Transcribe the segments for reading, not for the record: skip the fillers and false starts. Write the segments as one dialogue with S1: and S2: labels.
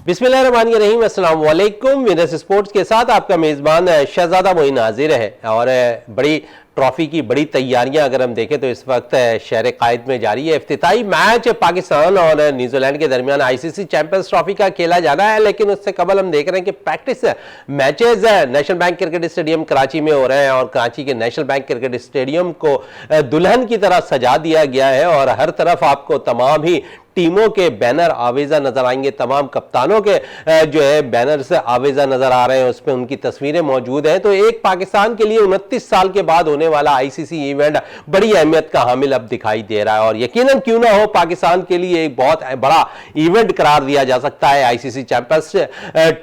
S1: बिस्मिल्लाहिर्रहमानिर्रहीम, अस्सलाम वालेकुम। विनर्स स्पोर्ट्स के साथ आपका मेज़बान शहजादा मोइन हाजिर है। और बड़ी ट्रॉफी की बड़ी तैयारियां अगर हम देखें तो इस वक्त शहर कायद में जारी है। इफ्तिताई मैच पाकिस्तान और न्यूजीलैंड के दरमियान आईसीसी चैंपियंस ट्रॉफी का खेला जाना है, लेकिन उससे कबल हम देख रहे हैं कि practice matches national bank cricket stadium Karachi में हो रहे हैं और कराची के नेशनल बैंक क्रिकेट स्टेडियम को दुल्हन की तरह सजा दिया गया है और हर तरफ आपको तमाम ही टीमों के बैनर आवेजा नजर आएंगे। तमाम कप्तानों के जो है बैनर से आवेजा नजर आ रहे हैं, उसमें उनकी तस्वीरें मौजूद हैं। तो एक पाकिस्तान के लिए 29 साल के बाद होने वाला आईसीसी इवेंट बड़ी अहमियत का हामिल अब दिखाई दे रहा है और यकीनन क्यों ना हो, पाकिस्तान के लिए एक बहुत बड़ा इवेंट करार दिया जा सकता है आईसीसी चैंपियंस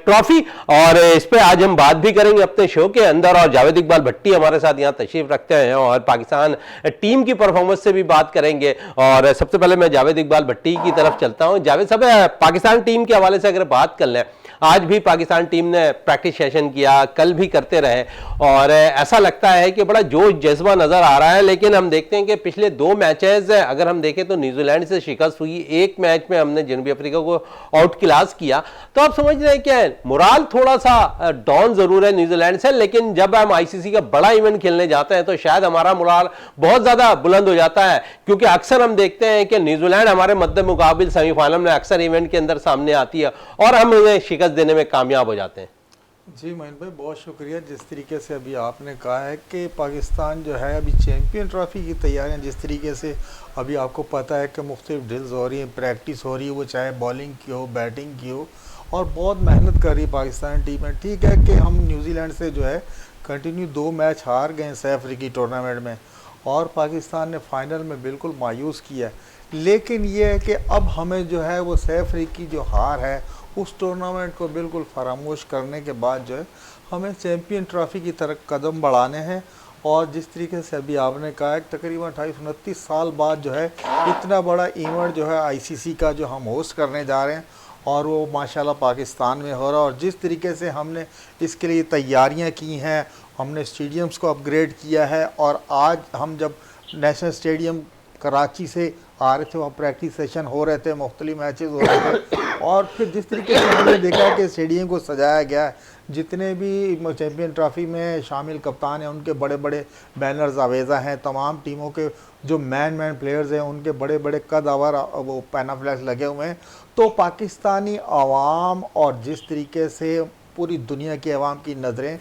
S1: ट्रॉफी। और इस पर आज हम बात भी करेंगे अपने शो के अंदर और जावेद इकबाल भट्टी हमारे साथ यहाँ तशरीफ रखते हैं और पाकिस्तान टीम की परफॉर्मेंस से भी बात करेंगे। और सबसे पहले मैं जावेद इकबाल भट्टी की तरफ चलता हूं। जावेद साहब, पाकिस्तान टीम के हवाले से अगर बात कर लें, आज भी पाकिस्तान टीम ने प्रैक्टिस सेशन किया, कल भी करते रहे और ऐसा लगता है कि बड़ा जोश जज्बा नजर आ रहा है। लेकिन हम देखते हैं कि पिछले 2 मैचेस अगर हम देखें तो न्यूजीलैंड से शिकस्त हुई, एक मैच में हमने जनूबी अफ्रीका को आउट क्लास किया। तो आप समझ रहे हैं कि मोराल थोड़ा सा डाउन जरूर है न्यूजीलैंड से, लेकिन जब हम आईसीसी का बड़ा इवेंट खेलने जाते हैं तो शायद हमारा मोराल बहुत ज्यादा बुलंद हो जाता है, क्योंकि अक्सर हम देखते हैं कि न्यूजीलैंड हमारे मद्दे मुकाबिल सेमीफाइनल में अक्सर इवेंट के अंदर सामने आती है और हम उन्हें शिकस्त देने में कामयाब हो जाते हैं।
S2: जी मोइन भाई, बहुत शुक्रिया। जिस तरीके से अभी आपने कहा है कि पाकिस्तान जो है अभी चैंपियन ट्रॉफी की तैयारियां, जिस तरीके से अभी आपको पता है कि मुख्तलिफ ड्रिल्स हो रही हैं, प्रैक्टिस हो रही है, वो चाहे बॉलिंग की हो, बैटिंग की हो, और बहुत मेहनत कर रही है पाकिस्तान टीम है। ठीक है कि हम न्यूजीलैंड से जो है कंटिन्यू 2 मैच हार गए सैफ अफ्रीकी टूर्नामेंट में और पाकिस्तान ने फाइनल में बिल्कुल मायूस किया, लेकिन ये है कि अब हमें जो है वो सैफ अफ्रीकी जो हार है उस टूर्नामेंट को बिल्कुल फरामोश करने के बाद जो है हमें चैंपियन ट्रॉफी की तरफ कदम बढ़ाने हैं। और जिस तरीके से अभी आपने कहा है तकरीबन 28-29 साल बाद जो है इतना बड़ा इवेंट जो है आईसीसी का जो हम होस्ट करने जा रहे हैं और वो माशाल्लाह पाकिस्तान में हो रहा है। और जिस तरीके से हमने इसके लिए तैयारियां की हैं, हमने स्टेडियम्स को अपग्रेड किया है और आज हम जब नेशनल स्टेडियम कराची से आ रहे थे, वहाँ प्रैक्टिस सेशन हो रहे थे, मुख्तलिफ मैचेस हो रहे थे और फिर जिस तरीके से हमने देखा कि स्टेडियम को सजाया गया है, जितने भी चैंपियन ट्रॉफी में शामिल कप्तान हैं उनके बड़े बड़े बैनर्स आवेज़ा हैं, तमाम टीमों के जो मैन प्लेयर्स हैं उनके बड़े बड़े कद आवर वो पैनाफ्लैक्स लगे हुए हैं। तो पाकिस्तानी आवाम और जिस तरीके से पूरी दुनिया की आवाम की नज़रें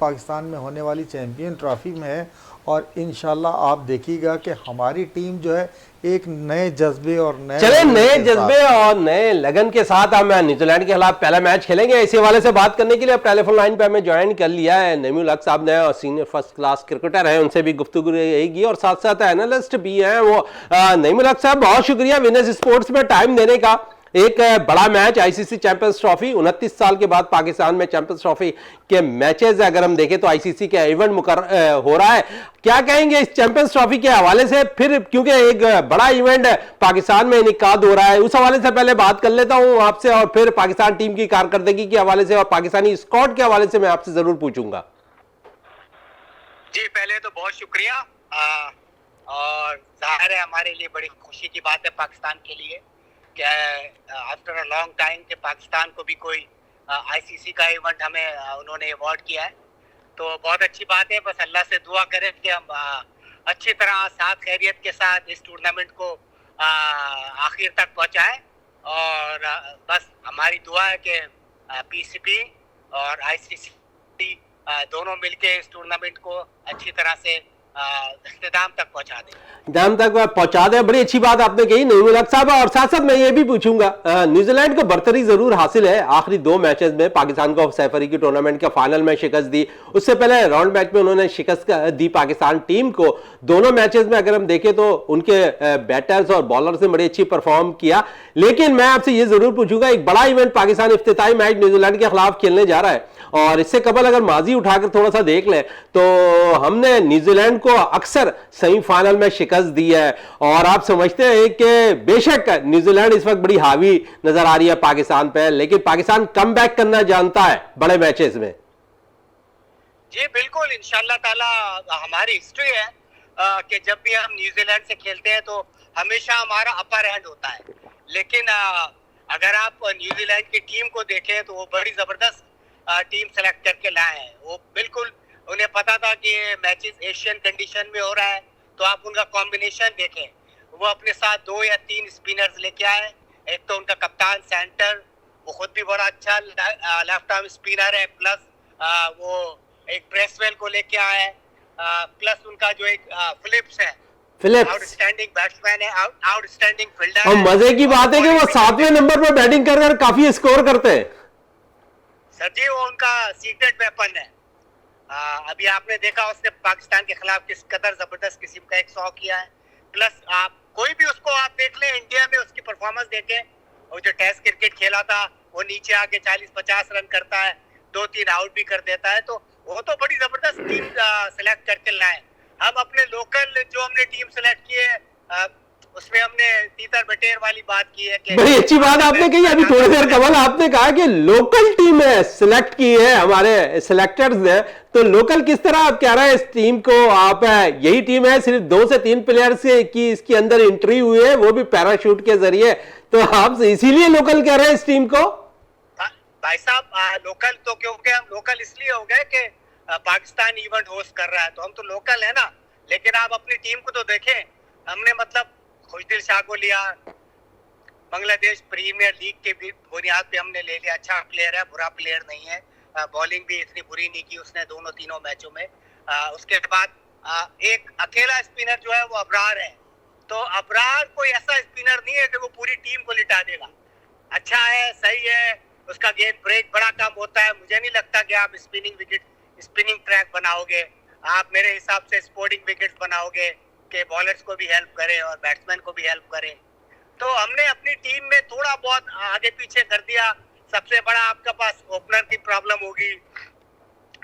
S2: पाकिस्तान में होने वाली चैंपियन ट्रॉफी में है और इंशाल्लाह आप देखिएगा कि हमारी टीम जो है एक नए जज्बे और
S1: नए जज्बे और नए लगन के साथ हम न्यूजीलैंड के खिलाफ पहला मैच खेलेंगे। इसी हवाले से बात करने के लिए अब टेलीफोन लाइन पे हमें ज्वाइन कर लिया है नईमुल हक साहब ने और सीनियर फर्स्ट क्लास क्रिकेटर हैं, उनसे भी गुफ्तगू रहेगी और साथ साथ एनालिस्ट भी हैं वो। नईमुल हक साहब, बहुत शुक्रिया विनर्स स्पोर्ट्स में टाइम देने का। एक बड़ा मैच आईसीसी चैंपियंस ट्रॉफी, 29 साल के बाद पाकिस्तान में चैंपियंस ट्रॉफी के मैचेस अगर हम देखें तो आईसीसी का इवेंट हो रहा है। क्या कहेंगे इस चैंपियंस ट्रॉफी के हवाले से, फिर क्योंकि एक बड़ा इवेंट पाकिस्तान में इनेकाद हो रहा है, उस हवाले से पहले बात कर लेता हूं आपसे और फिर पाकिस्तान टीम की कारकर्दगी के हवाले से और पाकिस्तानी स्क्वाड के हवाले से मैं आपसे जरूर पूछूंगा।
S3: जी, पहले तो बहुत शुक्रिया और जाहिर है हमारे लिए बड़ी खुशी की बात है पाकिस्तान के लिए क्या आफ्टर अ लॉन्ग टाइम के पाकिस्तान को भी कोई आईसीसी का इवेंट हमें उन्होंने अवार्ड किया है, तो बहुत अच्छी बात है। बस अल्लाह से दुआ करें कि हम अच्छी तरह साथ खैरियत के साथ इस टूर्नामेंट को आखिर तक पहुंचाएं और बस हमारी दुआ है कि पीसीबी और आईसीसी दोनों मिलके इस टूर्नामेंट को अच्छी तरह से इख्तिताम तक पहुंचा दे। बड़ी अच्छी बात आपने कही नईमुल हक साहब। और साथ साथ मैं ये भी पूछूंगा, न्यूजीलैंड को बरतरी जरूर हासिल है आखिरी 2 मैचेस में। पाकिस्तान को सैफ अफ्रीकी टूर्नामेंट के फाइनल में शिकस्त दी, उससे पहले राउंड मैच में उन्होंने शिकस्त दी पाकिस्तान टीम को। दोनों मैचेस में अगर हम देखें तो उनके बैटर्स और बॉलर्स ने बड़ी अच्छी परफॉर्म किया। लेकिन मैं आपसे ये जरूर पूछूंगा, एक बड़ा इवेंट पाकिस्तान इफ्तिताई मैच न्यूजीलैंड के खिलाफ खेलने जा रहा है और इससे कबल अगर माजी उठाकर थोड़ा सा देख लें तो हमने न्यूजीलैंड को अक्सर सेमीफाइनल में शिकस्त दी है और आप समझते हैं कि बेशक न्यूजीलैंड इस वक्त बड़ी हावी नजर आ रही है पाकिस्तान पे, लेकिन पाकिस्तान कम बैक करना जानता है बड़े मैचेस में। जी बिल्कुल, इंशाल्लाह ताला हमारी हिस्ट्री है कि जब भी हम न्यूजीलैंड से खेलते हैं तो हमेशा हमारा अपर हैंड होता है, लेकिन अगर आप न्यूजीलैंड की टीम को देखें तो वो बड़ी जबरदस्त टीम सेलेक्ट करके लाए हैं। वो बिल्कुल उन्हें पता था कि ये मैचेस एशियन कंडीशन में हो रहा है, तो आप उनका कॉम्बिनेशन देखें। वो अपने साथ 2 या 3 स्पिनर्स लेके आए। एक तो उनका कप्तान सेंटर, वो खुद भी बड़ा अच्छा लेफ्ट आर्म स्पिनर है, प्लस वो एक ब्रेसवेल को लेके आए हैं, प्लस उनका जो एक फिलिप्स है,
S1: फिलिप्स
S3: आउटस्टैंडिंग बैट्समैन है, आउटस्टैंडिंग फील्डर
S1: और
S3: है।
S1: मजे की बात है कि वो 7वें नंबर पर बैटिंग कर कर काफी स्कोर करते हैं।
S3: सर जी वो उनका सीक्रेट वेपन है। अभी आपने देखा उसने पाकिस्तान के खिलाफ किस कदर जबरदस्त किस्म का एक 100 किया है। प्लस आप कोई भी उसको आप देख लें, इंडिया में उसकी परफॉर्मेंस देखें, और जो टेस्ट क्रिकेट खेला था वो नीचे आके 40-50 रन करता है, 2-3 आउट भी कर देता है। तो वो तो बड़ी जबरदस्त टीम सेलेक्ट करके लाए। हम अपने लोकल जो हमने टीम सेलेक्ट की है उसमें हमने तीतर बटेर वाली बात की है कि
S1: बड़ी अच्छी बात आपने कही अभी थोड़ी देर कमल, आपने कहा कि लोकल टीम है सिलेक्ट की है, हमारे सिलेक्टर्स ने। तो लोकल किस तरह आप कह रहे हैं इस टीम को? आप यही टीम है, सिर्फ 2 से 3 प्लेयर्स की इसके अंदर एंट्री हुई है, वो भी पैराशूट के जरिए, तो आप इसीलिए लोकल कह रहे हैं इस टीम को?
S3: भाई साहब लोकल तो क्योंकि हम लोकल इसलिए हो गए कि पाकिस्तान इवेंट होस्ट कर रहा है, तो हम तो लोकल है ना। लेकिन आप अपनी टीम को तो देखें, हमने मतलब खुशदिल शाह को लिया, बांग्लादेश प्रीमियर लीग के भी बुनियाद पे हमने ले लिया। अच्छा प्लेयर है, बुरा प्लेयर नहीं है, बॉलिंग भी इतनी बुरी नहीं की उसने तीनों मैचों में। उसके बाद एक अकेला स्पिनर जो है वो अबरार है। तो अबरार कोई ऐसा स्पिनर नहीं है कि वो पूरी टीम को लिटा देगा। अच्छा है, सही है, उसका गेंद ब्रेक बड़ा कम होता है। मुझे नहीं लगता कि आप स्पिनिंग ट्रैक बनाओगे। आप मेरे हिसाब से स्पोर्टिंग विकेट्स बनाओगे कि बॉलर्स को भी हेल्प करे और बैट्समैन को भी हेल्प करे। तो हमने अपनी टीम में थोड़ा बहुत आगे पीछे कर दिया। सबसे बड़ा आपके पास ओपनर की प्रॉब्लम होगी,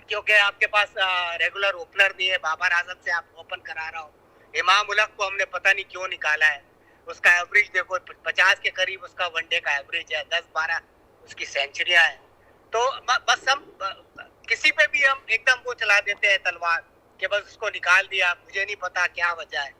S3: क्योंकि आपके पास रेगुलर ओपनर नहीं है। बाबर आजम से आप ओपन करा रहा हो। इमाम उलग को हमने पता नहीं क्यों निकाला है। उसका एवरेज देखो 50 के करीब उसका वनडे का एवरेज है, 10-12 उसकी सेंचुरियां हैं। तो बस हम किसी पे भी हम एकदम वो चला देते हैं तलवार कि बस उसको निकाल दिया, मुझे नहीं पता क्या वजह है।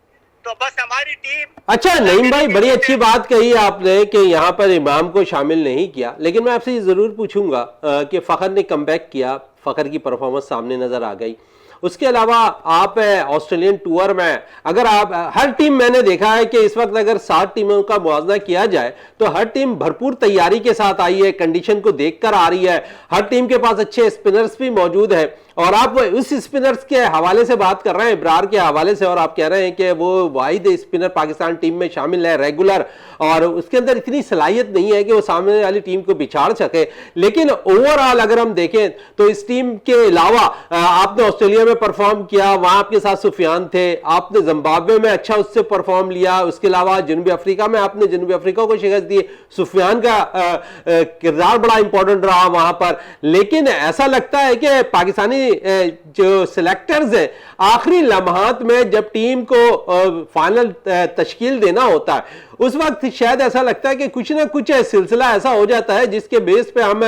S3: तो बस हमारी टीम।
S1: अच्छा नईम भाई, बड़ी अच्छी बात कही आपने कि यहाँ पर इमाम को शामिल नहीं किया, लेकिन मैं आपसे ये जरूर पूछूंगा कि फखर ने कमबैक किया, फखर की परफॉर्मेंस सामने नजर आ गई। उसके अलावा आप ऑस्ट्रेलियन टूर में अगर आप हर टीम, मैंने देखा है कि इस वक्त अगर 7 टीमों का मुआवजा किया जाए तो हर टीम भरपूर तैयारी के साथ आई है, कंडीशन को देखकर आ रही है। हर टीम के पास अच्छे स्पिनर्स भी मौजूद हैं, और आप उस स्पिनर्स के हवाले से बात कर रहे हैं, इब्रार के हवाले से, और आप कह रहे हैं कि वो वाहिद स्पिनर पाकिस्तान टीम में शामिल है रेगुलर, और उसके अंदर इतनी सलाहियत नहीं है कि वो सामने वाली टीम को बिछाड़ सके। लेकिन ओवरऑल अगर हम देखें तो इस टीम के अलावा आपने ऑस्ट्रेलिया में परफॉर्म किया, वहां आपके साथ सुफियान थे, आपने जिम्बाब्वे में अच्छा उससे परफॉर्म लिया, उसके अलावा जनूबी अफ्रीका में आपने जनूबी अफ्रीका को शिकस्त दी। सुफियान का किरदार बड़ा इंपॉर्टेंट रहा वहां पर। लेकिन ऐसा लगता है कि पाकिस्तानी जो सिलेक्टर्स हैं आखिरी लम्हात में जब टीम को फाइनल तश्कील देना होता है, उस वक्त शायद ऐसा लगता है कि कुछ ना कुछ सिलसिला ऐसा हो जाता है जिसके बेस पे हम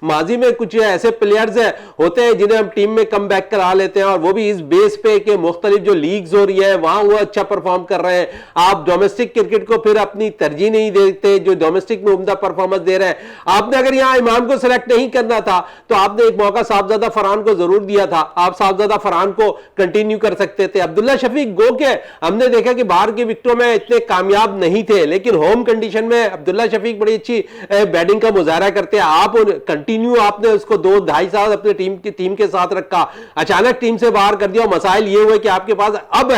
S1: माजी में कुछ ऐसे प्लेयर्स होते हैं जिन्हें हम टीम में कम बैक करा लेते हैं, और वो भी इस बेस पे कि मुख्तलिफ जो लीग्स हो रही है वहां वो अच्छा परफॉर्म कर रहे हैं। आप डोमेस्टिक क्रिकेट को फिर अपनी तरजीह नहीं देते जो डोमेस्टिक में उम्दा परफॉर्मेंस दे रहे हैं। आपने अगर यहाँ इमाम को सिलेक्ट नहीं करना था तो आपने एक मौका साहबजादा फरहान को जरूर दिया था, आप साहबजादा फरहान को कंटिन्यू कर सकते थे। अब्दुल्ला शफीक गो के हमने देखा कि बाहर की विकेटों में इतने कामयाब नहीं थे, लेकिन होम कंडीशन में अब्दुल्ला शफीक बड़ी अच्छी बैटिंग का मुजाहरा करते हैं। आप कंटिन्यू आपने उसको 2-2.5 साल अपने टीम के साथ रखा, अचानक टीम से बाहर कर दिया। मसाइल ये हुए कि आपके पास अब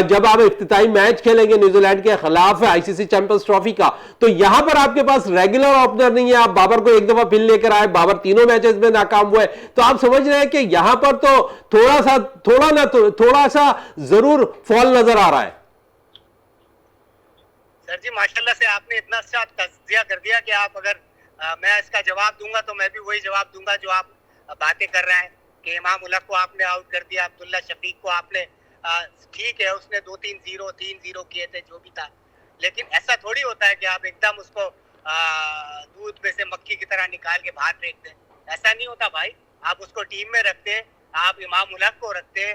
S1: जब आप इफ्तिताई मैच खेलेंगे न्यूजीलैंड के खिलाफ आईसीसी चैंपियंस ट्रॉफी का, तो यहां पर आपके पास रेगुलर ओपनर नहीं है। आप बाबर को एक दफा फिर लेकर आए, बाबर तीनों मैचेस में नाकाम हुए। तो आप समझ रहे हैं कि यहां पर तो थोड़ा सा जरूर फॉल नजर आ रहा है।
S3: सर जी माशाल्लाह से आपने इतना अच्छा तज्जिया कर दिया कि आप अगर मैं इसका जवाब दूंगा तो मैं भी वही जवाब दूंगा जो आप बातें कर रहे हैं कि इमाम उलग को आपने आउट कर दिया, अब्दुल्ला शफीक को आपने ठीक है उसने 2-3-0 3-0 किए थे जो भी था, लेकिन ऐसा थोड़ी होता है कि आप एकदम उसको दूध में से मक्खी की तरह निकाल के बाहर फेंक दें। ऐसा नहीं होता भाई। आप उसको टीम में रखते, आप इमाम उलग को रखते,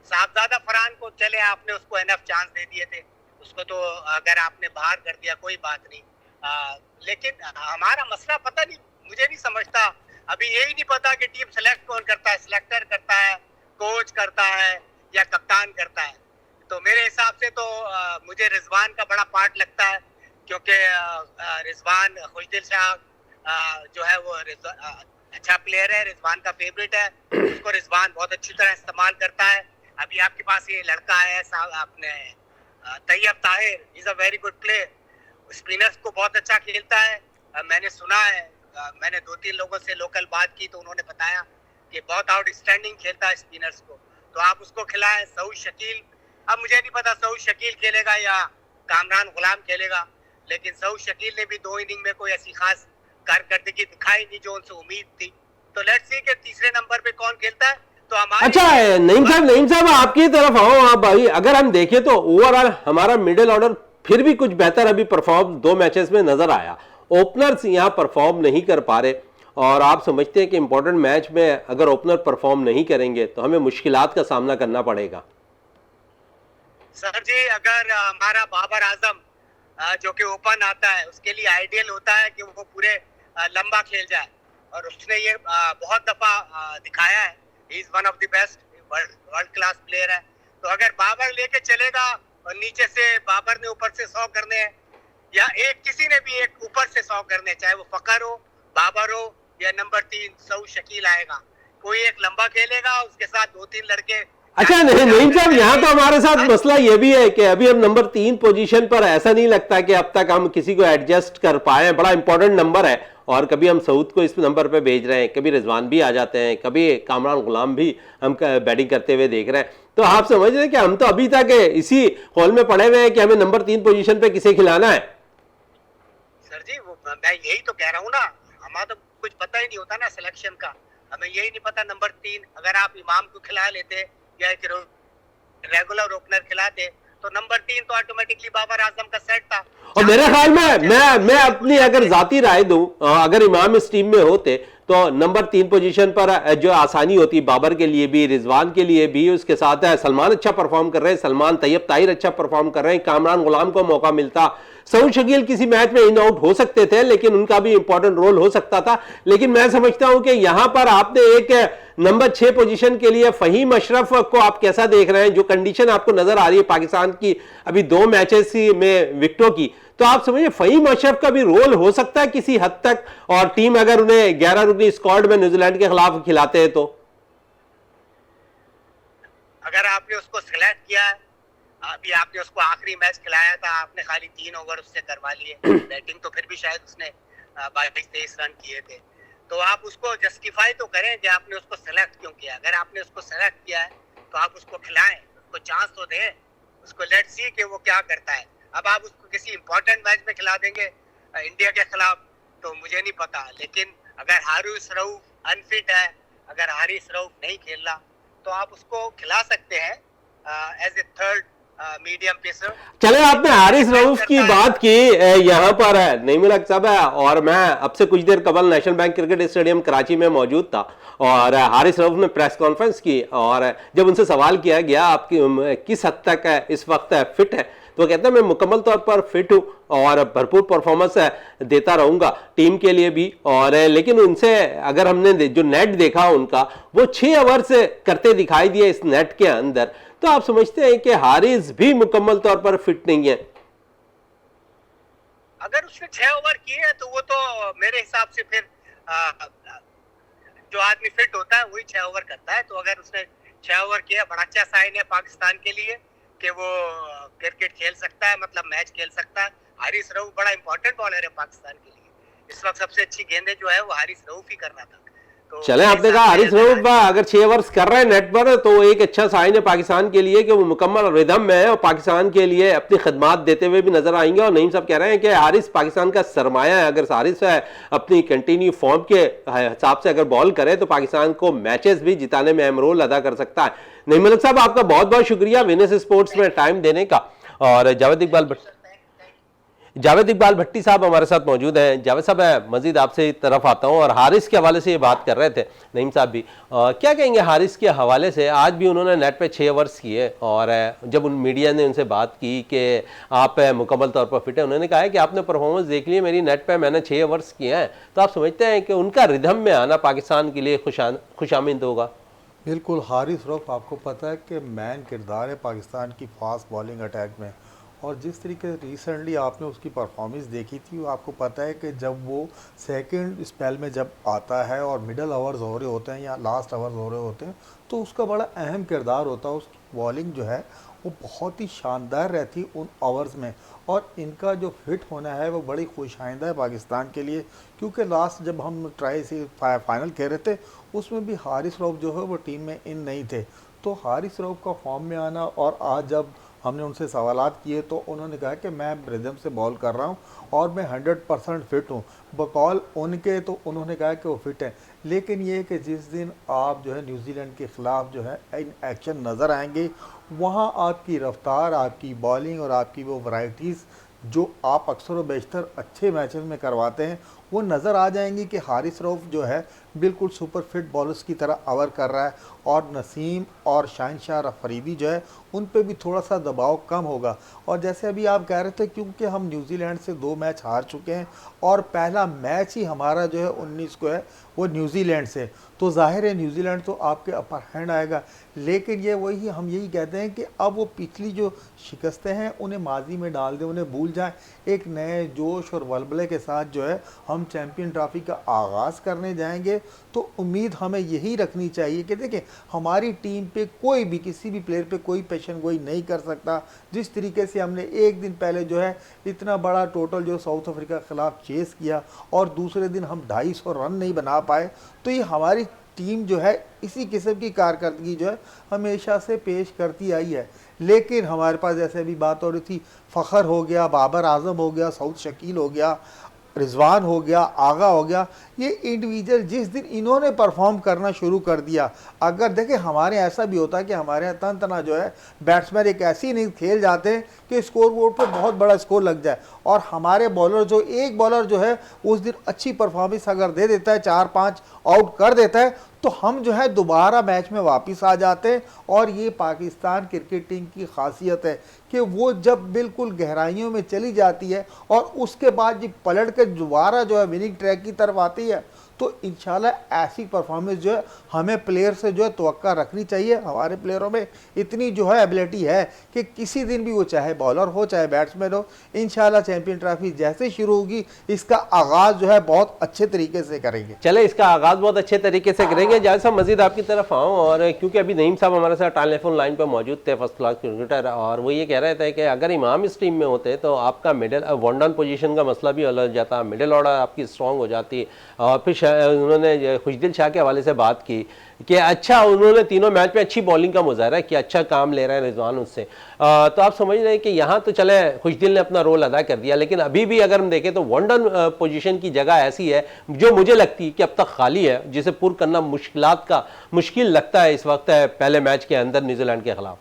S3: साहबजादा फरहान को चले आपने उसको एनफ चांस दे दिए थे, उसको तो अगर आपने बाहर कर दिया कोई बात नहीं, लेकिन हमारा मसला पता नहीं, मुझे नहीं समझता अभी यही नहीं पता कि टीम सेलेक्ट कौन करता है, सिलेक्टर करता है, कोच करता है या कप्तान करता है। तो मेरे हिसाब से तो मुझे रिजवान का बड़ा पार्ट लगता है, क्योंकि रिजवान खुशदिल शाह जो है वो अच्छा प्लेयर है, रिजवान का फेवरेट है, उसको रिजवान बहुत अच्छी तरह इस्तेमाल करता है। अभी आपके पास ये लड़का है अपने Tayyab Tahir, is a very good player, spinners को बहुत अच्छा खेलता है। मैंने सुना है, मैंने 2-3 लोगों से लोकल बात की तो उन्होंने बताया कि बहुत आउटस्टैंडिंग खेलता है स्पिनर्स को, तो आप उसको खिलाएं। सऊद शकील, अब मुझे नहीं पता सऊद शकील खेलेगा या कामरान गुलाम खेलेगा, लेकिन सऊद शकील ने भी 2 इनिंग में कोई ऐसी खास कारकर्दगी दिखाई नहीं जो उनसे उम्मीद थी। तो लेट्स सी कि तीसरे नंबर पे कौन खेलता है। तो हमारे
S1: अच्छा नईम साहब आपकी तरफ आओ आप भाई, अगर हम देखें तो ओवरऑल हमारा मिडिल ऑर्डर फिर भी कुछ बेहतर अभी परफॉर्म 2 मैचेस में नजर आया, ओपनर्स यहां परफॉर्म नहीं कर पा रहे, और आप समझते हैं कि इंपॉर्टेंट मैच में अगर ओपनर परफॉर्म नहीं करेंगे तो हमें मुश्किलात का सामना करना पड़ेगा।
S3: सर जी, अगर हमारा बाबर आजम जो कि ओपन आता है, उसके लिए आइडियल होता है कि वो पूरे लंबा खेल जाए, और उसने ये बहुत दफा दिखाया है, he is one of the best, world class player है। तो अगर बाबर लेके चलेगा और नीचे से बाबर ने ऊपर से 100 करने हैं, या किसी ने भी एक ऊपर से 100 करने, चाहे वो फकर हो, बाबर हो या नंबर 3 सऊद शकील आएगा, कोई एक लंबा खेलेगा, उसके साथ 2-3 लड़के।
S1: अच्छा नईम साहब, यहाँ तो हमारे साथ मसला ये भी है कि अभी हम नंबर 3 पोजीशन पर ऐसा नहीं लगता कि अब तक हम किसी को एडजस्ट कर पाए, बड़ा इंपॉर्टेंट नंबर है, और कभी हम सऊद को इस नंबर पे भेज रहे हैं, कभी रिजवान भी आ जाते हैं, कभी कामरान गुलाम भी हम बैटिंग करते हुए देख रहे हैं। तो आप समझ रहे हैं कि हम तो अभी तक इसी हॉल में पड़े हुए हैं कि हमें नंबर 3 पोजीशन पे किसे खिलाना है।
S3: सर जी, मैं यही तो कह रहा हूँ ना, हमारा तो कुछ पता ही नहीं होता ना सिलेक्शन का, हमें यही नहीं पता। नंबर 3 अगर आप इमाम को खिला लेते या एक रेगुलर ओपनर खिलाते तो नंबर 3 तो ऑटोमेटिकली बाबर आजम का सेट था।
S1: और मेरे ख्याल में मैं अपनी अगर जाती राय दूं, अगर इमाम इस टीम में होते तो नंबर 3 पोजीशन पर जो आसानी होती बाबर के लिए भी, रिजवान के लिए भी, उसके साथ है सलमान अच्छा परफॉर्म कर रहे हैं, सलमान तैयब ताहिर अच्छा परफॉर्म कर रहे हैं, कामरान गुलाम को मौका मिलता, सऊद शकील किसी मैच में इन आउट हो सकते थे लेकिन उनका भी इंपॉर्टेंट रोल हो सकता था। लेकिन मैं समझता हूं कि यहां पर आपने एक नंबर 6 पोजीशन के लिए फहीम अशरफ को आप कैसा देख रहे हैं, जो कंडीशन आपको नजर आ रही है पाकिस्तान की अभी 2 मैचेस में विकेटों की, तो आप समझिए फहीम अशरफ का भी रोल हो सकता है किसी हद तक, और टीम अगर उन्हें 11 रुकनी स्क्वाड में न्यूजीलैंड के खिलाफ खिलाते हैं तो।
S3: अगर आपने उसको सिलेक्ट किया है, अभी आपने उसको आखिरी मैच खिलाया था, आपने खाली 3 ओवर उससे करवा लिए, बैटिंग तो फिर भी शायद उसने 22-23 रन किए थे, तो आप उसको जस्टिफाई तो करें कि आपने उसको सेलेक्ट क्यों किया। अगर आपने उसको सेलेक्ट किया है तो आप उसको खिलाएं, उसको चांस तो दें, उसको लेट्स सी कि वो क्या करता है। अब आप उसको किसी इंपॉर्टेंट मैच में खिला देंगे इंडिया के खिलाफ तो मुझे नहीं पता, लेकिन अगर हारिस रऊफ अनफिट है, अगर हारिस रऊफ नहीं खेल रहा तो आप उसको खिला सकते हैं as a third medium pacer.
S1: चले, आपने हारिस रऊफ की बात की, यहाँ पर है नईमुल हक साहब है, और मैं अब से कुछ देर कबल national bank cricket stadium Karachi में मौजूद था, और हारिस रऊफ ने प्रेस कॉन्फ्रेंस की, और जब उनसे सवाल किया गया आपकी किस हद तक इस वक्त फिट है, तो कहते हैं मैं मुकम्मल तौर पर फिट हूं और भरपूर परफॉर्मेंस देता रहूंगा टीम के लिए भी। और लेकिन उनसे अगर हमने जो नेट देखा उनका, वो 6 ओवर से करते दिखाई दिए इस नेट के अंदर, तो आप समझते हैं कि हारिस भी मुकम्मल तौर पर फिट नहीं है।
S3: अगर उसने 6 ओवर किए तो वो तो मेरे हिसाब से फिर जो आदमी फिट होता है वही 6 ओवर करता है। तो अगर उसने 6 ओवर किया, बड़ा अच्छा साइन है पाकिस्तान के लिए कि वो क्रिकेट खेल सकता है, मतलब मैच खेल सकता है। हारिस रऊफ बड़ा इंपॉर्टेंट बॉलर है पाकिस्तान के लिए, इस वक्त सबसे अच्छी गेंदें जो है वो हारिस रऊफ ही कर रहा था। तो
S1: चले, आपने कहा हारिस रऊफ अगर 6 ओवर्स कर रहे हैं नेट पर तो एक अच्छा साइन है पाकिस्तान के लिए कि वो मुकम्मल रिदम में है और पाकिस्तान के लिए अपनी खदमात देते हुए भी नजर आएंगे। और नईम साहब कह रहे हैं कि हारिस पाकिस्तान का सरमाया है, अगर हारिस अपनी कंटिन्यू फॉर्म के हिसाब से अगर बॉल करे तो पाकिस्तान को मैचेस भी जिताने में अहम रोल अदा कर सकता है। नईमुल हक साहब, आपका बहुत बहुत शुक्रिया विनर्स स्पोर्ट्स में टाइम देने का। और जावेद इकबाल जावेद इकबाल भट्टी साहब हमारे साथ मौजूद हैं। जावेद साहब, मैं मजीद आपसे तरफ आता हूं और हारिस के हवाले से ये बात कर रहे थे नईम साहब भी। क्या कहेंगे हारिस के हवाले से? आज भी उन्होंने नेट पे 6 ओवर्स किए और जब उन मीडिया ने उनसे बात की कि आप मुकम्मल तौर पर फिट है, उन्होंने कहा है कि आपने परफॉर्मेंस देख ली है मेरी नेट पे, मैंने 6 ओवर्स किए हैं। तो आप समझते हैं कि उनका रिदम में आना पाकिस्तान के लिए खुशामिंद होगा?
S2: बिल्कुल, हारिस रऊफ आपको पता है कि मैन किरदार है पाकिस्तान की फास्ट बॉलिंग अटैक में। और जिस तरीके से रिसेंटली आपने उसकी परफॉर्मेंस देखी थी, वो आपको पता है कि जब वो सेकंड स्पेल में जब आता है और मिडल ओवर्स हो रहे होते हैं या लास्ट ओवर्स हो रहे होते हैं, तो उसका बड़ा अहम किरदार होता है। उसकी बॉलिंग जो है वो बहुत ही शानदार रहती है उन ओवर्स में। और इनका जो फिट होना है वो बड़ी खुशाइंदा है पाकिस्तान के लिए, क्योंकि लास्ट जब हम ट्राई से फाइनल खेल रहे थे उसमें भी हारिस रऊफ जो है वो टीम में इन नहीं थे। तो हारिस रऊफ का फॉर्म में आना, और आज जब हमने उनसे सवालात किए तो उन्होंने कहा कि मैं रिदम से बॉल कर रहा हूं और मैं 100% फिट हूं। बकौल उनके तो उन्होंने कहा कि वो फिट है, लेकिन ये कि जिस दिन आप जो है न्यूजीलैंड के ख़िलाफ़ जो है इन एक्शन नज़र आएंगे, वहाँ आपकी रफ्तार, आपकी बॉलिंग और आपकी वो वैरायटीज़ जो आप अक्सर व बेशतर अच्छे मैचेस में करवाते हैं वो नज़र आ जाएंगी कि हारिस रऊफ जो है बिल्कुल सुपर फिट बॉलर्स की तरह ओवर कर रहा है। और नसीम और शाहिनशाह अफरीदी जो है उन पे भी थोड़ा सा दबाव कम होगा। और जैसे अभी आप कह रहे थे, क्योंकि हम न्यूजीलैंड से 2 मैच हार चुके हैं और पहला मैच ही हमारा जो है 19 को है वो न्यूजीलैंड से, तो जाहिर है न्यूजीलैंड तो आपके अपर हैंड आएगा। लेकिन ये वही हम यही कहते हैं कि अब वो पिछली जो शिकस्तें हैं उन्हें माजी में डाल दें, उन्हें भूल जाएं। एक नए जोश और वलबले के साथ जो है हम चैम्पियन ट्रॉफी का आगाज़ करने जाएंगे। तो उम्मीद हमें यही रखनी चाहिए कि देखिए, हमारी टीम पे कोई भी, किसी भी प्लेयर पे कोई पेशन गोई नहीं कर सकता। जिस तरीके से हमने एक दिन पहले जो है इतना बड़ा टोटल जो साउथ अफ्रीका के खिलाफ चेस किया और दूसरे दिन हम 250 रन नहीं बना पाए, तो ये हमारी टीम जो है इसी किस्म की कारकर्दगी जो है हमेशा से पेश करती आई है। लेकिन हमारे पास जैसे अभी बात हो रही थी, फ़खर हो गया, बाबर आजम हो गया, सऊद शकील हो गया, रिजवान हो गया, आगा हो गया, ये इंडिविजुअल जिस दिन इन्होंने परफॉर्म करना शुरू कर दिया, अगर देखें हमारे ऐसा भी होता है कि हमारे यहाँ तन तना जो है बैट्समैन एक ऐसी इनिंग खेल जाते हैं कि स्कोर बोर्ड पर बहुत बड़ा स्कोर लग जाए, और हमारे बॉलर जो एक बॉलर जो है उस दिन अच्छी परफॉर्मेंस अगर दे देता है, 4-5 आउट कर देता है, तो हम जो है दोबारा मैच में वापस आ जाते हैं। और ये पाकिस्तान क्रिकेट टीम की खासियत है कि वो जब बिल्कुल गहराइयों में चली जाती है और उसके बाद जब पलट कर दोबारा जो है विनिंग ट्रैक की तरफ आती है, तो इंशाल्लाह ऐसी परफॉर्मेंस जो है हमें प्लेयर से जो है तवक्का रखनी चाहिए। हमारे प्लेयरों में इतनी जो है एबिलिटी है कि किसी दिन भी वो चाहे बॉलर हो चाहे बैट्समैन हो, इंशाल्लाह चैंपियन ट्रॉफी जैसे शुरू होगी इसका आगाज़ जो है बहुत अच्छे तरीके से करेंगे।
S1: चले, इसका आगाज़ बहुत अच्छे तरीके से करेंगे। जावेद साहब, मजीद आपकी तरफ आऊँ, और क्योंकि अभी नईम साहब हमारे साथ टेलीफोन लाइन पर मौजूद थे, फर्स्ट क्लास क्रिकेटर, और वो ये कह रहे थे कि अगर इमाम इस टीम में होते तो आपका मिडल वन डाउन पोजीशन का मसला भी अलग जाता, मिडल ऑर्डर आपकी स्ट्रॉन्ग हो जाती। और फिर उन्होंने खुशदिल शाह के हवाले से बात की कि अच्छा, उन्होंने तीनों मैच में अच्छी बॉलिंग का मुजाहरा किया, अच्छा काम ले रहे हैं रिजवान उससे। तो आप समझ रहे हैं कि यहाँ तो चले खुशदिल ने अपना रोल अदा कर दिया, लेकिन अभी भी अगर हम देखें तो वन डाउन पोजीशन की जगह ऐसी है जो मुझे लगती है कि अब तक खाली है, जिसे पूर्ण करना मुश्किल लगता है इस वक्त पहले मैच के अंदर न्यूजीलैंड के खिलाफ।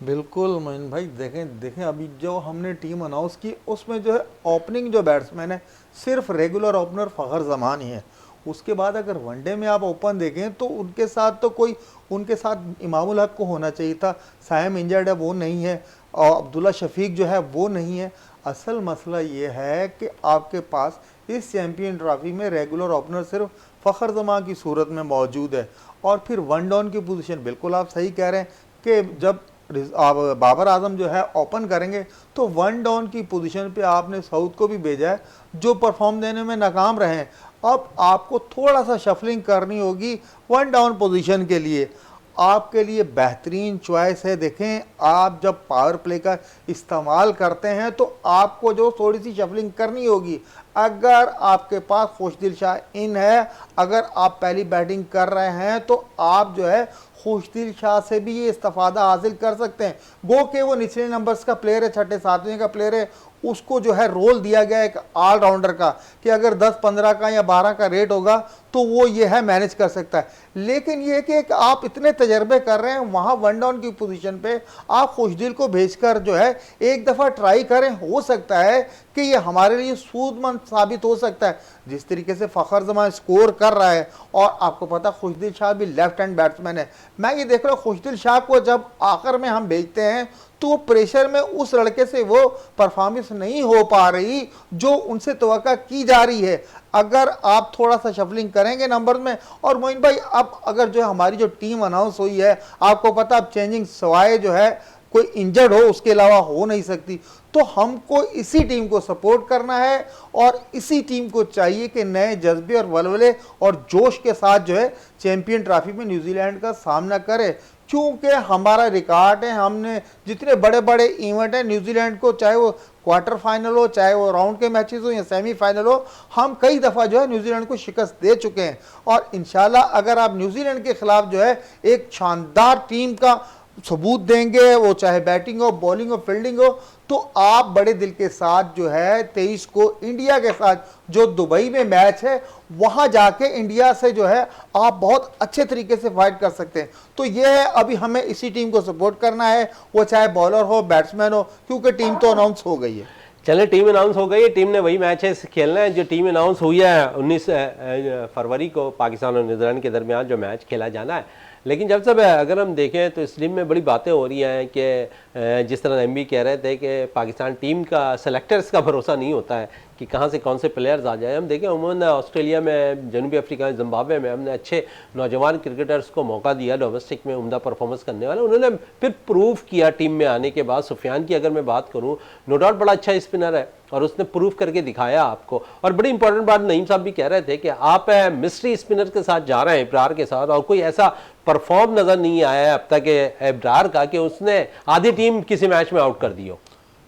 S2: बिल्कुल मोइन भाई, देखें अभी जो हमने टीम अनाउंस की उसमें जो है ओपनिंग जो बैट्समैन है सिर्फ रेगुलर ओपनर फ़खर जमान ही है। उसके बाद अगर वनडे में आप ओपन देखें तो उनके साथ तो कोई, उनके साथ इमामुल हक को होना चाहिए था, साइम इंजर्ड है वो नहीं है, और अब्दुल्ला शफीक जो है वो नहीं है। असल मसला ये है कि आपके पास इस चैम्पियन ट्रॉफी में रेगुलर ओपनर सिर्फ फ़खर जमान की सूरत में मौजूद है। और फिर वन डाउन की पोजीशन, बिल्कुल आप सही कह रहे हैं कि जब आप बाबर आजम जो है ओपन करेंगे तो वन डाउन की पोजीशन पे आपने साउथ को भी भेजा है जो परफॉर्म देने में नाकाम रहे हैं। अब आपको थोड़ा सा शफलिंग करनी होगी वन डाउन पोजीशन के लिए। आपके लिए बेहतरीन चॉइस है, देखें आप जब पावर प्ले का इस्तेमाल करते हैं तो आपको जो थोड़ी सी शफलिंग करनी होगी। अगर आपके पास खुशदिल शाह इन है, अगर आप पहली बैटिंग कर रहे हैं तो आप जो है खुशदिल शाह से भी ये इस्तेफादा हासिल कर सकते हैं। गो के वो निचले नंबर्स का प्लेयर है, 6-7वें का प्लेयर है, उसको जो है रोल दिया गया एक ऑलराउंडर का कि अगर 10-15 का या 12 का रेट होगा तो वो ये है मैनेज कर सकता है। लेकिन ये कि आप इतने तजर्बे कर रहे हैं, वहाँ वन डाउन की पोजीशन पे आप खुशदिल को भेजकर जो है एक दफ़ा ट्राई करें, हो सकता है कि ये हमारे लिए सूदमंद साबित हो सकता है। जिस तरीके से फ़खर जमान स्कोर कर रहा है, और आपको पता खुशदिल शाह भी लेफ्ट हैंड बैट्समैन है, मैं ये देख रहा हूँ खुशदिल शाह को जब आखिर में हम भेजते हैं तो वो प्रेशर में उस लड़के से वो परफॉर्मेंस नहीं हो पा रही जो उनसे तवक्का की जा रही है। अगर आप थोड़ा सा शफलिंग करेंगे नंबर में, और मोइन भाई अब अगर जो है हमारी जो टीम अनाउंस हुई है, आपको पता अब चेंजिंग सवाए जो है कोई इंजर्ड हो उसके अलावा हो नहीं सकती, तो हमको इसी टीम को सपोर्ट करना है और इसी टीम को चाहिए कि नए जज्बे और वलवले और जोश के साथ जो है चैंपियन ट्रॉफी में न्यूजीलैंड का सामना करे। क्योंकि हमारा रिकॉर्ड है, हमने जितने बड़े बड़े इवेंट हैं न्यूजीलैंड को, चाहे वो क्वार्टर फाइनल हो, चाहे वो राउंड के मैचेस हो या सेमीफाइनल हो, हम कई दफ़ा जो है न्यूजीलैंड को शिकस्त दे चुके हैं। और इंशाल्लाह अगर आप न्यूजीलैंड के खिलाफ जो है एक शानदार टीम का सबूत देंगे, वो चाहे बैटिंग हो, बॉलिंग हो, फील्डिंग हो, तो आप बड़े दिल के साथ जो है 23 को इंडिया के साथ जो दुबई में मैच है वहां जाके इंडिया से जो है आप बहुत अच्छे तरीके से फाइट कर सकते हैं। तो ये है, अभी हमें इसी टीम को सपोर्ट करना है, वो चाहे बॉलर हो, बैट्समैन हो, क्योंकि टीम तो अनाउंस हो गई है।
S1: चले, टीम अनाउंस हो गई है, टीम ने वही मैचेस खेलना है जो टीम अनाउंस हुई है। 19 फरवरी को पाकिस्तान और न्यूजीलैंड के दरमियान जो मैच खेला जाना है। लेकिन जब सब अगर हम देखें तो इस टीम में बड़ी बातें हो रही हैं कि जिस तरह एमबी कह रहे थे कि पाकिस्तान टीम का सेलेक्टर्स का भरोसा नहीं होता है कि कहाँ से कौन से प्लेयर्स आ जाए। हम देखें उमूमन ऑस्ट्रेलिया में, जनूबी अफ्रीका, जिम्बाब्वे में हमने अच्छे नौजवान क्रिकेटर्स को मौका दिया डोमेस्टिक में उम्दा परफॉर्मेंस करने वाले, उन्होंने फिर प्रूव किया टीम में आने के बाद। सुफियान की अगर मैं बात करूँ, नो डाउट बड़ा अच्छा स्पिनर है और उसने प्रूव करके दिखाया आपको। और बड़ी इंपॉर्टेंट बात नईम साहब भी कह रहे थे कि आप मिस्ट्री स्पिनर के साथ जा रहे हैं, इब्रार के साथ, और कोई ऐसा परफॉर्म नज़र नहीं आया है अब तक इब्रार का कि उसने आधी टीम किसी मैच में आउट कर दी हो।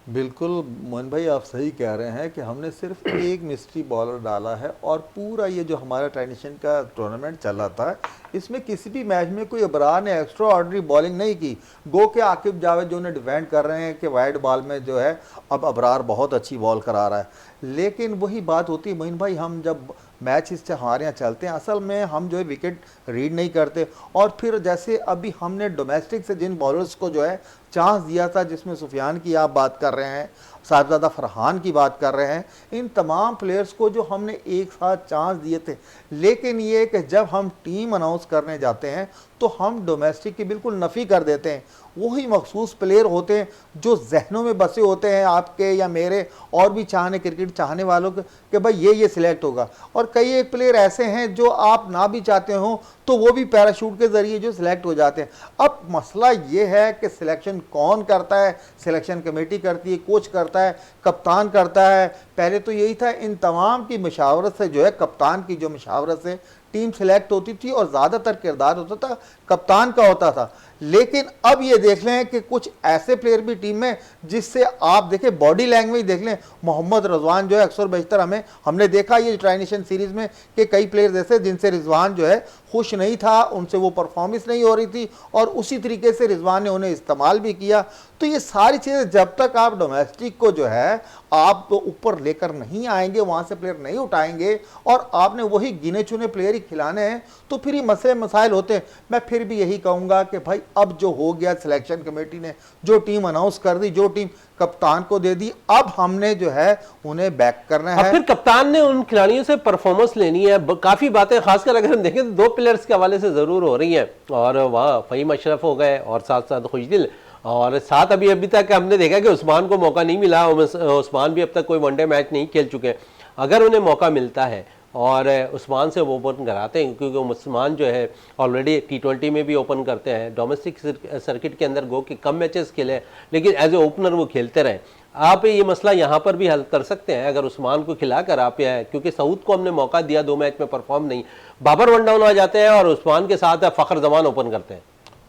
S2: बिल्कुल मोहन भाई, आप सही कह रहे हैं कि हमने सिर्फ एक मिस्ट्री बॉलर डाला है और पूरा ये जो हमारा ट्रेडिशन का टूर्नामेंट चला था इसमें किसी भी मैच में कोई इब्रार ने एक्स्ट्रा ऑर्डनरी बॉलिंग नहीं की। गो के आकिब जावेद जो उन्हें डिफेंड कर रहे हैं कि वाइड बॉल में जो है अब इब्रार बहुत अच्छी बॉल करा रहा है, लेकिन वही बात होती है मोइन भाई, हम जब मैच इससे हमारे यहाँ चलते हैं असल में हम जो है विकेट रीड नहीं करते। और फिर जैसे अभी हमने डोमेस्टिक से जिन बॉलर्स को जो है चांस दिया था, जिसमें सुफियान की आप बात कर रहे हैं, साहिबजादा फरहान की बात कर रहे हैं, इन तमाम प्लेयर्स को जो हमने एक साथ चांस दिए थे, लेकिन ये कि जब हम टीम अनाउंस करने जाते हैं तो हम डोमेस्टिक की बिल्कुल नफ़ी कर देते हैं। वही मखसूस प्लेयर होते हैं जो जहनों में बसे होते हैं आपके या मेरे और भी क्रिकेट चाहने वालों के कि भाई ये सिलेक्ट होगा। और कई एक प्लेयर ऐसे हैं जो आप ना भी चाहते हो तो वो भी पैराशूट के ज़रिए जो सिलेक्ट हो जाते हैं। अब मसला ये है कि सिलेक्शन कौन करता है? सिलेक्शन कमेटी करती है, कोच करता है, कप्तान करता है। पहले तो यही था, इन तमाम की मशावरत से जो है, कप्तान की जो मशावरत से टीम सिलेक्ट होती थी और ज़्यादातर किरदार होता था कप्तान का होता था। लेकिन अब ये देख लें कि कुछ ऐसे प्लेयर भी टीम में जिससे आप देखें, बॉडी लैंग्वेज देख लें, मोहम्मद रिजवान जो है अक्सर बेशतर हमने देखा ये ट्रांजिशन सीरीज़ में कि कई प्लेयर ऐसे जिनसे रिजवान जो है खुश नहीं था, उनसे वो परफॉर्मेंस नहीं हो रही थी और उसी तरीके से रिजवान ने उन्हें इस्तेमाल भी किया। तो ये सारी चीज़ें जब तक आप डोमेस्टिक को जो है आप तो ऊपर लेकर नहीं आएंगे, वहाँ से प्लेयर नहीं उठाएंगे और आपने वही गिने चुने प्लेयर ही खिलाने हैं, तो फिर ये मसले मसाइल होते हैं। मैं फिर भी यही कहूँगा कि भाई अब जो हो गया, सिलेक्शन कमेटी ने जो टीम अनाउंस कर दी, जो टीम कप्तान को दे दी, अब हमने जो है उन्हें बैक करना है।
S1: फिर कप्तान ने उन खिलाड़ियों से परफॉर्मेंस लेनी है। काफ़ी बातें खासकर अगर हम देखें तो दो प्लेयर्स के हवाले से ज़रूर हो रही हैं, और वह फ़हीम अशरफ हो गए और साथ साथ खुशदिल, और साथ अभी तक हमने देखा कि उस्मान को मौका नहीं मिला। उस्मान भी अब तक कोई वनडे मैच नहीं खेल चुके। अगर उन्हें मौका मिलता है और उस्मान से वो ओपन कराते हैं, क्योंकि उस्मान जो है ऑलरेडी T20 में भी ओपन करते हैं, डोमेस्टिक सर्किट के अंदर गो के कम मैचेस खेले लेकिन एज ए ओपनर वो खेलते रहे। आप ये मसला यहाँ पर भी हल कर सकते हैं अगर उस्मान को खिलाकर आप, क्योंकि सऊद को हमने मौका दिया, 2 मैच में परफॉर्म नहीं, बाबर वन डाउन आ जाते हैं और उस्मान के साथ फ़खर जमान ओपन करते हैं।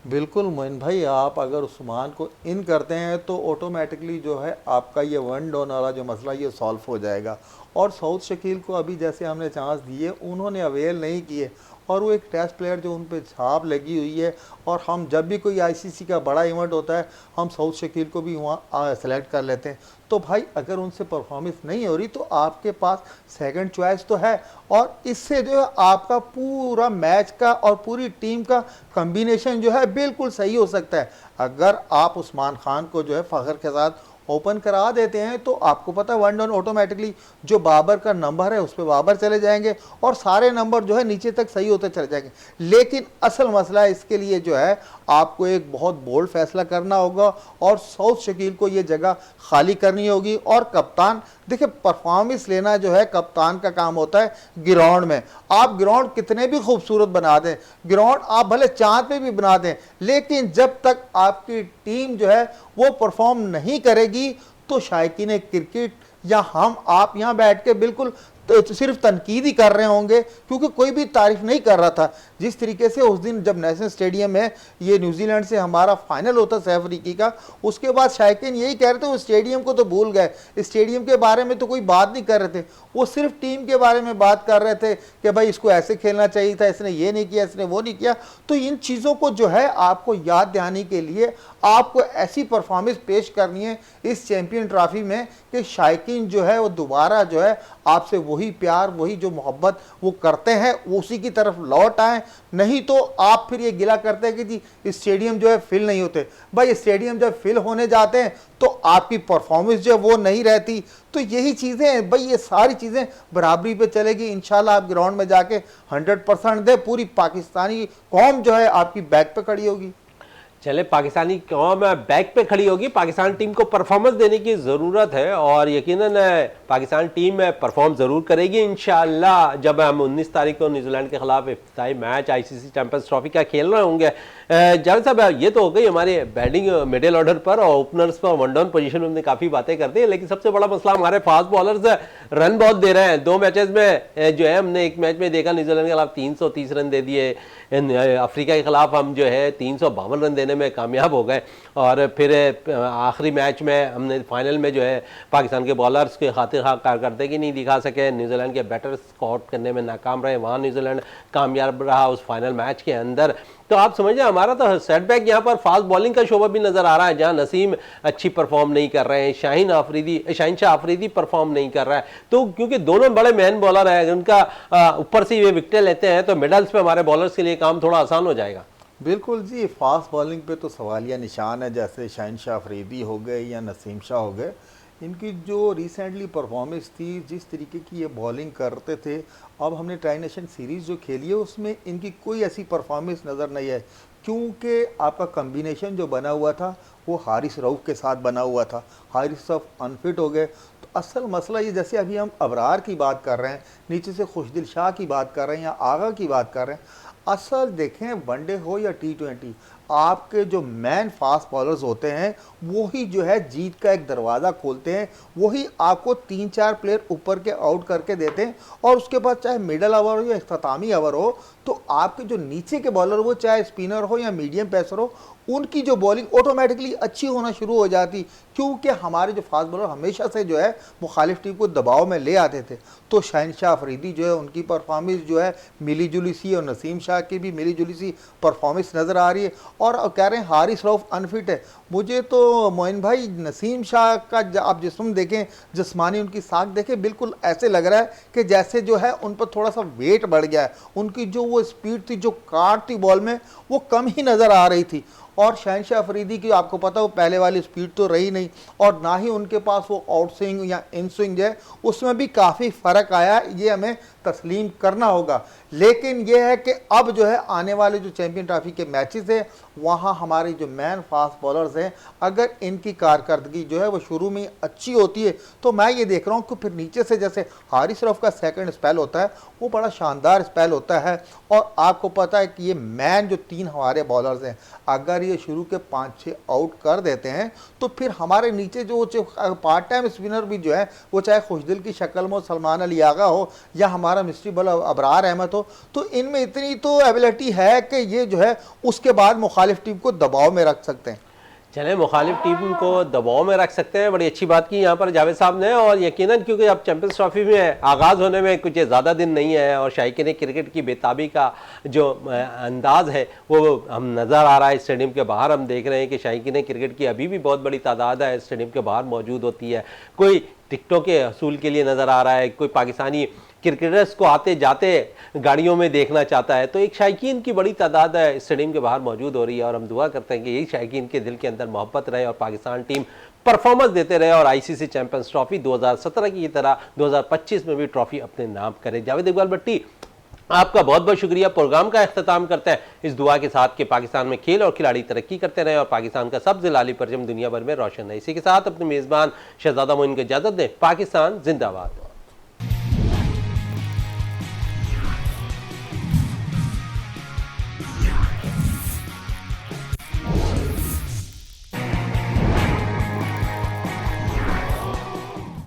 S2: बिल्कुल मोइन भाई, आप अगर उस्मान को इन करते हैं तो ऑटोमेटिकली जो है आपका ये वन डाउन वाला जो मसला ये सॉल्व हो जाएगा। और सऊद शकील को अभी जैसे हमने चांस दिए, उन्होंने अवेल नहीं किए और वो एक टेस्ट प्लेयर जो उन पे छाप लगी हुई है। और हम जब भी कोई आईसीसी का बड़ा इवेंट होता है हम सऊद शकील को भी वहाँ सेलेक्ट कर लेते हैं। तो भाई अगर उनसे परफॉर्मेंस नहीं हो रही तो आपके पास सेकंड चॉइस तो है, और इससे जो है आपका पूरा मैच का और पूरी टीम का कॉम्बिनेशन जो है बिल्कुल सही हो सकता है। अगर आप उस्मान खान को जो है फ़खर के साथ ओपन करा देते हैं तो आपको पता है 1 डाउन ऑटोमेटिकली जो बाबर का नंबर है उस पर बाबर चले जाएंगे और सारे नंबर जो है नीचे तक सही होते चले जाएंगे। लेकिन असल मसला है इसके लिए जो है आपको एक बहुत बोल्ड फैसला करना होगा और सऊद शकील को ये जगह खाली करनी होगी। और कप्तान देखिए परफॉर्मेंस लेना जो है कप्तान का काम होता है ग्राउंड में। आप ग्राउंड कितने भी खूबसूरत बना दें, ग्राउंड आप भले चांद पे भी बना दें, लेकिन जब तक आपकी टीम जो है वो परफॉर्म नहीं करेगी तो शायकीन क्रिकेट या हम आप यहाँ बैठ के बिल्कुल तो सिर्फ तनकीद ही कर रहे होंगे, क्योंकि कोई भी तारीफ नहीं कर रहा था। जिस तरीके से उस दिन जब नेशनल स्टेडियम में ये न्यूजीलैंड से हमारा फाइनल होता सैफ अफ्रीकी का, उसके बाद शायकीन यही कह रहे थे वो स्टेडियम को तो भूल गए, स्टेडियम के बारे में तो कोई बात नहीं कर रहे थे, वो सिर्फ टीम के बारे में बात कर रहे थे कि भाई इसको ऐसे खेलना चाहिए था, इसने ये नहीं किया, इसने वो नहीं किया। तो इन चीज़ों को जो है आपको याद दिलाने के लिए आपको ऐसी परफॉर्मेंस पेश करनी है इस चैंपियन ट्रॉफी में कि शायकीन जो है वो दोबारा जो है आपसे वही प्यार वही जो मोहब्बत वो करते हैं उसी की तरफ लौट आए। नहीं तो आप फिर ये गिला करते हैं कि जी स्टेडियम जो है फिल नहीं होते। भाई स्टेडियम जब फिल होने जाते हैं तो आपकी परफॉर्मेंस जो है वो नहीं रहती। तो यही चीज़ें हैं भाई, ये सारी चीज़ें बराबरी पे चलेगी इंशाल्लाह। आप ग्राउंड में जाके 100% दे, पूरी पाकिस्तानी कौम जो है आपकी बैक पे खड़ी होगी।
S1: चले पाकिस्तानी कौम बैक पे खड़ी होगी, पाकिस्तान टीम को परफॉर्मेंस देने की ज़रूरत है और यकीनन पाकिस्तान टीम परफॉर्म ज़रूर करेगी इंशाअल्लाह। जब हम 19 तारीख को न्यूजीलैंड के खिलाफ इफ्तिताई मैच आईसीसी चैंपियंस ट्रॉफी का खेल रहे होंगे। जावेद साहब ये तो हो गई हमारे बैटिंग मिडिल ऑर्डर पर और ओपनर्स पर, वन डाउन पोजीशन में हमने काफ़ी बातें करते हैं, लेकिन सबसे बड़ा मसला हमारे फास्ट बॉलर्स रन बहुत दे रहे हैं। 2 मैचेस में जो है हमने एक मैच में देखा न्यूजीलैंड के खिलाफ 330 रन दे दिए, अफ्रीका के खिलाफ हम जो है 352 रन देने में कामयाब हो गए और फिर आखिरी मैच में हमने फाइनल में जो है पाकिस्तान के बॉलर्स के खातिर कारकर्दगी नहीं दिखा सके, न्यूजीलैंड के बैटर स्कॉट करने में नाकाम रहे, वहाँ न्यूजीलैंड कामयाब रहा उस फाइनल मैच के अंदर। तो आप समझिए हमारा तो सेटबैक यहाँ पर फास्ट बॉलिंग का शोबा भी नज़र आ रहा है, जहाँ नसीम अच्छी परफॉर्म नहीं कर रहे हैं, शाहीन शाह अफरीदी परफॉर्म नहीं कर रहा है। तो क्योंकि दोनों बड़े मैन बॉलर हैं, उनका ऊपर से ये विकेटें लेते हैं तो मिडल्स पे हमारे बॉलर्स के लिए काम थोड़ा आसान हो जाएगा।
S2: बिल्कुल जी, फास्ट बॉलिंग पे तो सवालिया निशान है, जैसे शाहीन शाह अफरीदी हो गए या नसीम शाह हो गए। इनकी जो रिसेंटली परफॉर्मेंस थी, जिस तरीके की ये बॉलिंग करते थे, अब हमने ट्राई नेशन सीरीज़ जो खेली है उसमें इनकी कोई ऐसी परफॉर्मेंस नज़र नहीं है, क्योंकि आपका कम्बिनेशन जो बना हुआ था वो हारिस रऊफ़ के साथ बना हुआ था। हारिस रऊफ़ अनफिट हो गए। तो असल मसला ये, जैसे अभी हम अबरार की बात कर रहे हैं, नीचे से खुशदिल शाह की बात कर रहे हैं या आगा की बात कर रहे हैं, असल देखें वनडे हो या T20, आपके जो मैन फास्ट बॉलर्स होते हैं वही जो है जीत का एक दरवाज़ा खोलते हैं, वही आपको 3-4 प्लेयर ऊपर के आउट करके देते हैं। और उसके बाद चाहे मिडल ओवर हो या इख्तितामी ओवर हो, तो आपके जो नीचे के बॉलर हो, चाहे स्पिनर हो या मीडियम पेसर हो, उनकी जो बॉलिंग ऑटोमेटिकली अच्छी होना शुरू हो जाती, क्योंकि हमारे जो फास्ट बॉलर हमेशा से जो है मुखालिफ टीम को दबाव में ले आते थे। तो शाहीन शाह अफरीदी जो है उनकी परफॉर्मेंस जो है मिली जुली सी, और नसीम शाह की भी मिली जुली सी परफॉर्मेंस नज़र आ रही है। और कह रहे हैं हारिस रऊफ़ अनफिट है। मुझे तो मोइन भाई नसीम शाह का आप जिस्म देखें, जिस्मानी उनकी साख देखें, बिल्कुल ऐसे लग रहा है कि जैसे जो है उन पर थोड़ा सा वेट बढ़ गया है। उनकी जो वो स्पीड थी, जो काट थी बॉल में, वो कम ही नज़र आ रही थी। और शाहीन शाह अफरीदी की आपको पता, वो पहले वाली स्पीड तो रही नहीं, और ना ही उनके पास वो आउट स्विंग या इन स्विंग है, उसमें भी काफ़ी फ़र्क आया, ये हमें तस्लीम करना होगा। लेकिन ये है कि अब जो है आने वाले जो चैंपियन ट्रॉफी के मैचेस हैं, वहाँ हमारे जो मैन फास्ट बॉलर्स हैं, अगर इनकी कारकर्दगी जो है वो शुरू में अच्छी होती है, तो मैं ये देख रहा हूँ कि फिर नीचे से जैसे हारिस रऊफ़ का सेकंड स्पेल होता है वो बड़ा शानदार स्पेल होता है। और आपको पता है कि ये मैन जो 3 हमारे बॉलर्स हैं, अगर ये शुरू के 5-6 आउट कर देते हैं तो फिर हमारे नीचे जो पार्ट टाइम स्पिनर भी जो है, वो चाहे खुशदिल की शक्ल में सलमान अली आगा हो या हमारा मिस्ट्री बॉलर अबरार अहमद हो, तो इनमें इतनी तो एबिलिटी है कि ये जो है उसके बाद मुखालिफ टीम को दबाव में रख सकते हैं।
S1: चले मुखालिफ टीम को दबाव में रख सकते हैं, बड़ी अच्छी बात की यहाँ पर जावेद साहब ने। और यकीनन क्योंकि अब चैंपियंस ट्रॉफी में आगाज़ होने में कुछ ज़्यादा दिन नहीं है और शायकीन क्रिकेट की बेताबी का जो अंदाज है वो हम नज़र आ रहा है। स्टेडियम के बाहर हम देख रहे हैं कि शायकीन क्रिकेट की अभी भी बहुत बड़ी तादाद है स्टेडियम के बाहर मौजूद होती है। कोई टिकटों के हसूल के लिए नज़र आ रहा है, कोई पाकिस्तानी क्रिकेटर्स को आते जाते गाड़ियों में देखना चाहता है। तो एक शायकीन की बड़ी तादाद है स्टेडियम के बाहर मौजूद हो रही है और हम दुआ करते हैं कि यही शायकीन के दिल के अंदर मोहब्बत रहे और पाकिस्तान टीम परफॉर्मेंस देते रहे और आईसीसी चैंपियंस ट्रॉफी 2017 की तरह 2025 में भी ट्रॉफी अपने नाम करे। जावेद इकबाल भट्टी, आपका बहुत बहुत शुक्रिया। प्रोग्राम का इख्तिताम करते हैं इस दुआ के साथ कि पाकिस्तान में खेल और खिलाड़ी तरक्की करते रहे और पाकिस्तान का सब्ज़ लाली परचम दुनिया भर में रोशन रहे। इसी के साथ अपने मेज़बान शहजादा मोइन को इजाज़त दें। पाकिस्तान जिंदाबाद।